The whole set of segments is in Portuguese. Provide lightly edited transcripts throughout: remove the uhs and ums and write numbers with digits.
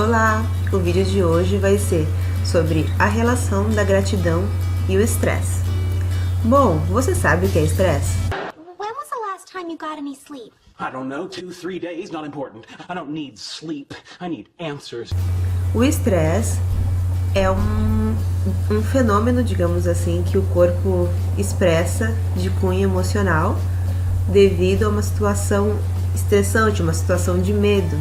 Olá! O vídeo de hoje vai ser sobre a relação da gratidão e o estresse. Bom, você sabe o que é estresse? When was the last time you got any sleep? I don't know, 2, 3 days, not important. I don't need sleep, I need answers. O estresse é um fenômeno, digamos assim, que o corpo expressa de cunho emocional devido a uma situação estressante, uma situação de medo.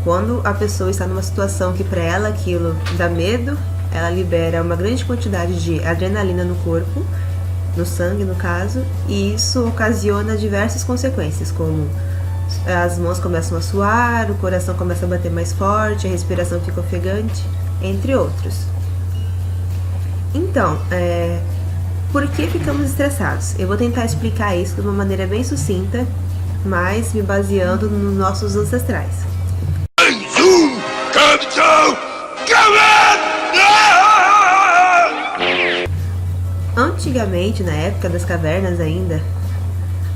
Quando a pessoa está numa situação que para ela aquilo dá medo, ela libera uma grande quantidade de adrenalina no corpo, no sangue no caso, e isso ocasiona diversas consequências, como as mãos começam a suar, o coração começa a bater mais forte, a respiração fica ofegante, entre outros. Então, por que ficamos estressados? Eu vou tentar explicar isso de uma maneira bem sucinta, mas me baseando nos nossos ancestrais. Antigamente, na época das cavernas ainda,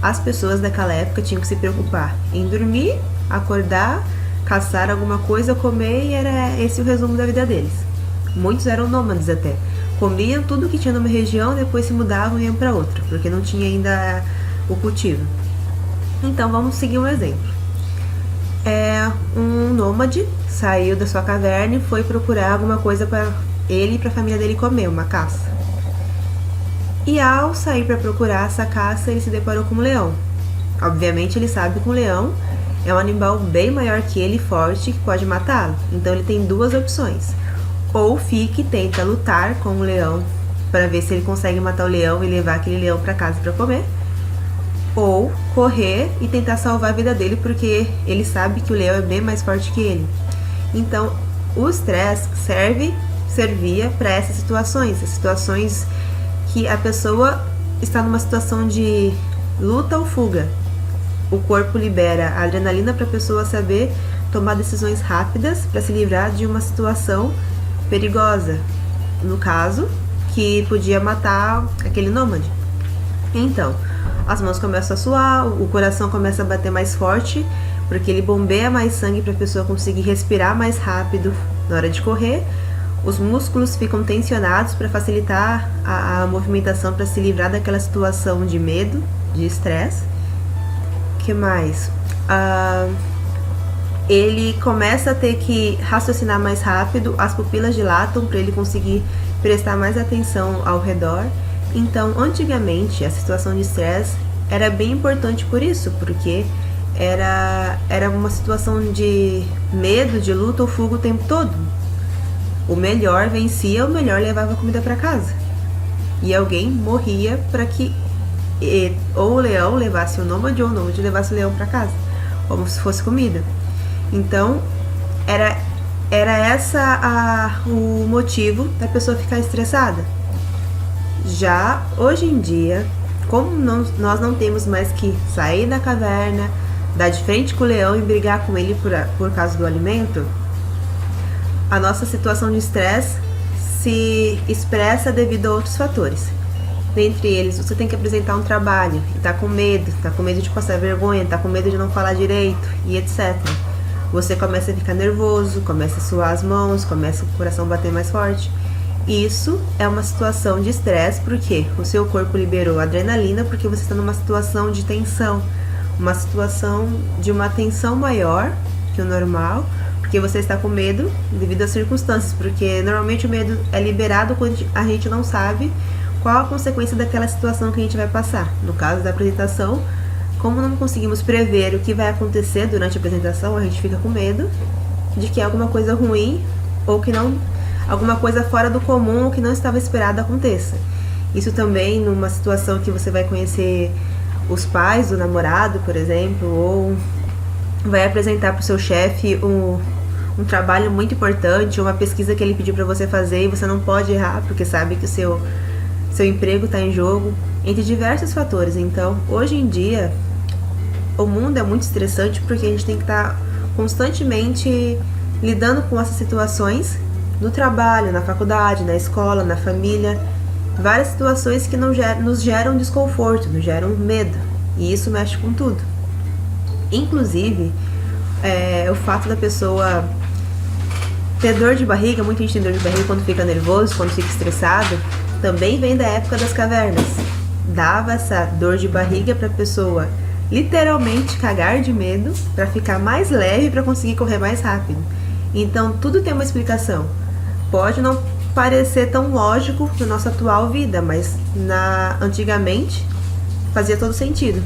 as pessoas daquela época tinham que se preocupar em dormir, acordar, caçar alguma coisa, comer, e era esse o resumo da vida deles. Muitos eram nômades até. Comiam tudo que tinha numa região, depois se mudavam e iam para outra, porque não tinha ainda o cultivo. Então vamos seguir um exemplo. Um nômade saiu da sua caverna e foi procurar alguma coisa para ele e para a família dele comer, uma caça. E ao sair para procurar essa caça, ele se deparou com um leão. Obviamente ele sabe que um leão é um animal bem maior que ele, forte, que pode matá-lo. Então ele tem duas opções. Ou fica e tenta lutar com o leão para ver se ele consegue matar o leão e levar aquele leão para casa para comer. Ou correr e tentar salvar a vida dele, porque ele sabe que o leão é bem mais forte que ele. Então, o estresse servia para essas situações que a pessoa está numa situação de luta ou fuga. O corpo libera a adrenalina para a pessoa saber tomar decisões rápidas para se livrar de uma situação perigosa, no caso, que podia matar aquele nômade. Então, as mãos começam a suar, o coração começa a bater mais forte, porque ele bombeia mais sangue para a pessoa conseguir respirar mais rápido na hora de correr. Os músculos ficam tensionados para facilitar a movimentação, para se livrar daquela situação de medo, de estresse. O que mais? Ele começa a ter que raciocinar mais rápido, as pupilas dilatam para ele conseguir prestar mais atenção ao redor. Então, antigamente, a situação de estresse era bem importante por isso, porque era uma situação de medo, de luta ou fuga o tempo todo. O melhor vencia, o melhor levava a comida para casa. E alguém morria para que ou o leão levasse o nômade ou o nômade levasse o leão para casa, como se fosse comida. Então, era essa o motivo da pessoa ficar estressada. Já hoje em dia, como nós não temos mais que sair da caverna, dar de frente com o leão e brigar com ele por causa do alimento, a nossa situação de estresse se expressa devido a outros fatores. Dentre eles, você tem que apresentar um trabalho e tá com medo de passar vergonha, tá com medo de não falar direito e etc. Você começa a ficar nervoso, começa a suar as mãos, começa o coração bater mais forte. Isso é uma situação de estresse, porque o seu corpo liberou adrenalina, porque você está numa situação de tensão, uma situação de uma tensão maior que o normal, porque você está com medo devido às circunstâncias, porque normalmente o medo é liberado quando a gente não sabe qual a consequência daquela situação que a gente vai passar. No caso da apresentação, como não conseguimos prever o que vai acontecer durante a apresentação, a gente fica com medo de que alguma coisa ruim ou que não, alguma coisa fora do comum ou que não estava esperado aconteça. Isso também numa situação que você vai conhecer os pais do namorado, por exemplo, ou vai apresentar para o seu chefe um trabalho muito importante, uma pesquisa que ele pediu para você fazer e você não pode errar porque sabe que o seu emprego está em jogo, entre diversos fatores. Então, hoje em dia, o mundo é muito estressante porque a gente tem que estar constantemente lidando com essas situações no trabalho, na faculdade, na escola, na família, várias situações que nos geram desconforto, nos geram medo, e isso mexe com tudo. Inclusive, o fato da pessoa Ter dor de barriga, muita gente tem dor de barriga quando fica nervoso, quando fica estressado, também vem da época das cavernas. Dava essa dor de barriga para a pessoa literalmente cagar de medo para ficar mais leve, para conseguir correr mais rápido. Então tudo tem uma explicação. Pode não parecer tão lógico na nossa atual vida, mas antigamente fazia todo sentido.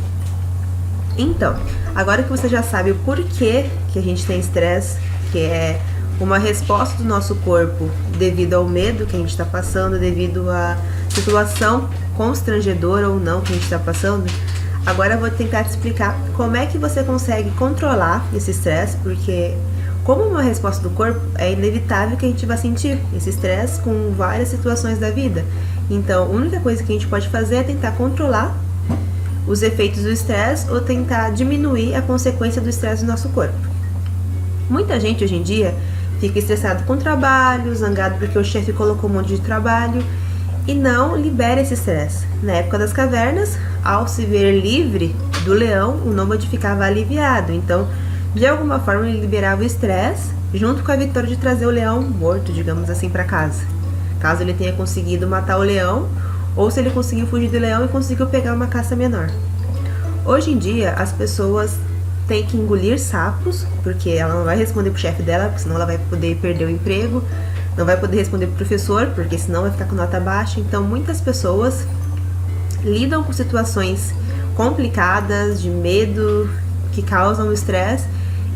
Então, agora que você já sabe o porquê que a gente tem estresse, que é uma resposta do nosso corpo devido ao medo que a gente está passando, devido à situação constrangedora ou não que a gente está passando, agora eu vou tentar te explicar como é que você consegue controlar esse estresse, porque como uma resposta do corpo, é inevitável que a gente vá sentir esse estresse com várias situações da vida. Então, a única coisa que a gente pode fazer é tentar controlar os efeitos do estresse ou tentar diminuir a consequência do estresse no nosso corpo. Muita gente hoje em dia fica estressado com o trabalho, zangado porque o chefe colocou um monte de trabalho e não libera esse estresse. Na época das cavernas, ao se ver livre do leão, o nômade ficava aliviado. Então, de alguma forma, ele liberava o estresse junto com a vitória de trazer o leão morto, digamos assim, para casa. Caso ele tenha conseguido matar o leão, ou se ele conseguiu fugir do leão e conseguiu pegar uma caça menor. Hoje em dia, as pessoas têm que engolir sapos, porque ela não vai responder pro chefe dela, porque senão ela vai poder perder o emprego, não vai poder responder pro professor, porque senão vai ficar com nota baixa. Então, muitas pessoas lidam com situações complicadas, de medo, que causam estresse,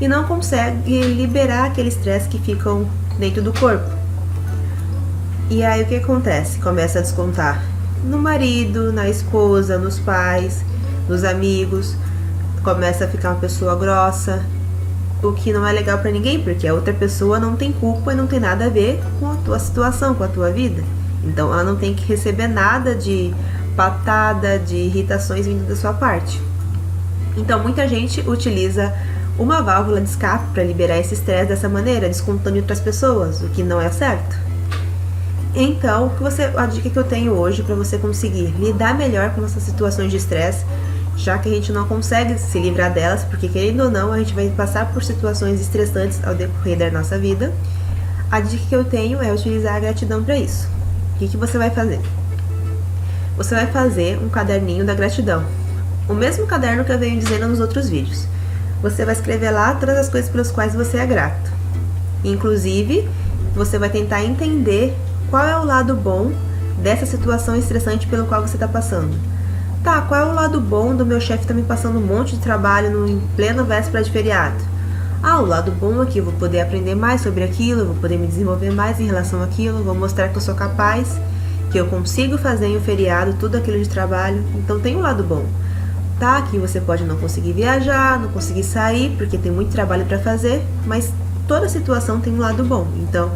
e não conseguem liberar aquele estresse que ficam dentro do corpo. E aí o que acontece? Começa a descontar no marido, na esposa, nos pais, nos amigos, começa a ficar uma pessoa grossa, o que não é legal pra ninguém, porque a outra pessoa não tem culpa e não tem nada a ver com a tua situação, com a tua vida. Então ela não tem que receber nada de patada, de irritações vindo da sua parte. Então muita gente utiliza uma válvula de escape para liberar esse estresse dessa maneira, descontando em outras pessoas, o que não é certo. Então, a dica que eu tenho hoje para você conseguir lidar melhor com essas situações de estresse, já que a gente não consegue se livrar delas, porque querendo ou não, a gente vai passar por situações estressantes ao decorrer da nossa vida. A dica que eu tenho é utilizar a gratidão para isso. O que você vai fazer? Você vai fazer um caderninho da gratidão. O mesmo caderno que eu venho dizendo nos outros vídeos. Você vai escrever lá todas as coisas pelas quais você é grato. Inclusive, você vai tentar entender qual é o lado bom dessa situação estressante pelo qual você está passando. Tá, qual é o lado bom do meu chefe estar me passando um monte de trabalho em plena véspera de feriado? Ah, o lado bom é que eu vou poder aprender mais sobre aquilo, eu vou poder me desenvolver mais em relação àquilo, vou mostrar que eu sou capaz, que eu consigo fazer em um feriado tudo aquilo de trabalho. Então tem um lado bom. Tá, que você pode não conseguir viajar, não conseguir sair, porque tem muito trabalho para fazer, mas toda situação tem um lado bom. Então,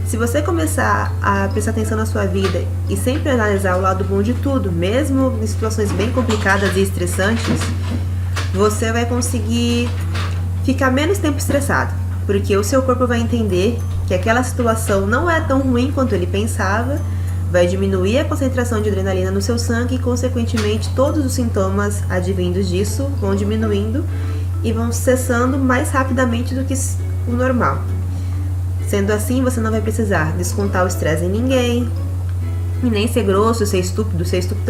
se você começar a prestar atenção na sua vida e sempre analisar o lado bom de tudo, mesmo em situações bem complicadas e estressantes, você vai conseguir ficar menos tempo estressado, porque o seu corpo vai entender que aquela situação não é tão ruim quanto ele pensava, vai diminuir a concentração de adrenalina no seu sangue e, consequentemente, todos os sintomas advindos disso vão diminuindo e vão cessando mais rapidamente do que o normal. Sendo assim, você não vai precisar descontar o estresse em ninguém, e nem ser grosso, ser estúpido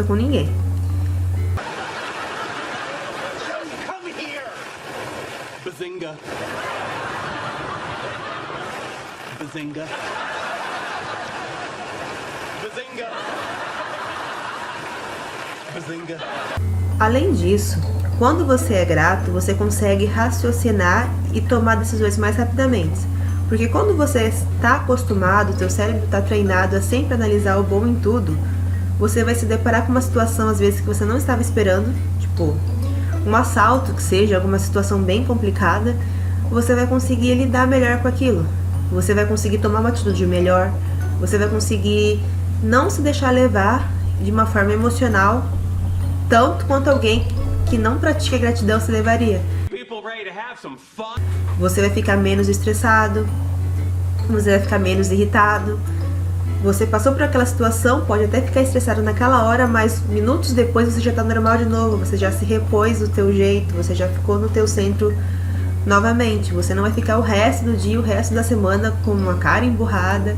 com ninguém. Come here! Bazinga. Bazinga. Bazinga. Bazinga. Além disso, quando você é grato, você consegue raciocinar e tomar decisões mais rapidamente. Porque quando você está acostumado, o teu cérebro está treinado a sempre analisar o bom em tudo, você vai se deparar com uma situação, às vezes, que você não estava esperando, tipo um assalto, que seja alguma situação bem complicada, você vai conseguir lidar melhor com aquilo. Você vai conseguir tomar uma atitude melhor, você vai conseguir não se deixar levar de uma forma emocional, tanto quanto alguém que não pratica gratidão se levaria. Você vai ficar menos estressado, você vai ficar menos irritado. Você passou por aquela situação, pode até ficar estressado naquela hora, mas minutos depois você já está normal de novo, você já se repôs do teu jeito, você já ficou no teu centro Novamente, você não vai ficar o resto do dia, o resto da semana com uma cara emburrada,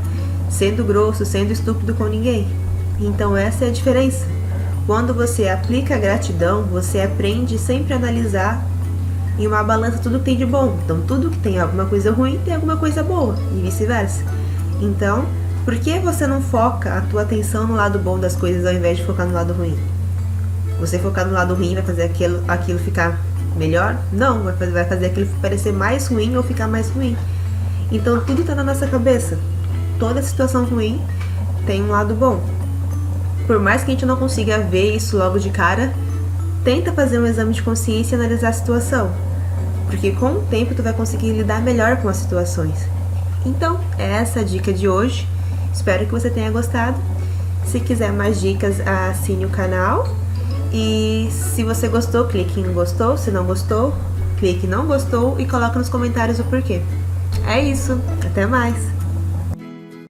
sendo grosso, sendo estúpido com ninguém. Então essa é a diferença. Quando você aplica a gratidão, você aprende sempre a analisar em uma balança tudo que tem de bom. Então tudo que tem alguma coisa ruim tem alguma coisa boa e vice-versa. Então, por que você não foca a tua atenção no lado bom das coisas ao invés de focar no lado ruim? Você focar no lado ruim vai fazer aquilo ficar melhor? Não, vai fazer aquilo parecer mais ruim ou ficar mais ruim. Então tudo tá na nossa cabeça. Toda situação ruim tem um lado bom. Por mais que a gente não consiga ver isso logo de cara, tenta fazer um exame de consciência e analisar a situação. Porque com o tempo tu vai conseguir lidar melhor com as situações. Então, essa é a dica de hoje. Espero que você tenha gostado. Se quiser mais dicas, assine o canal. E se você gostou, clique em gostou. Se não gostou, clique em não gostou e coloque nos comentários o porquê. É isso. Até mais!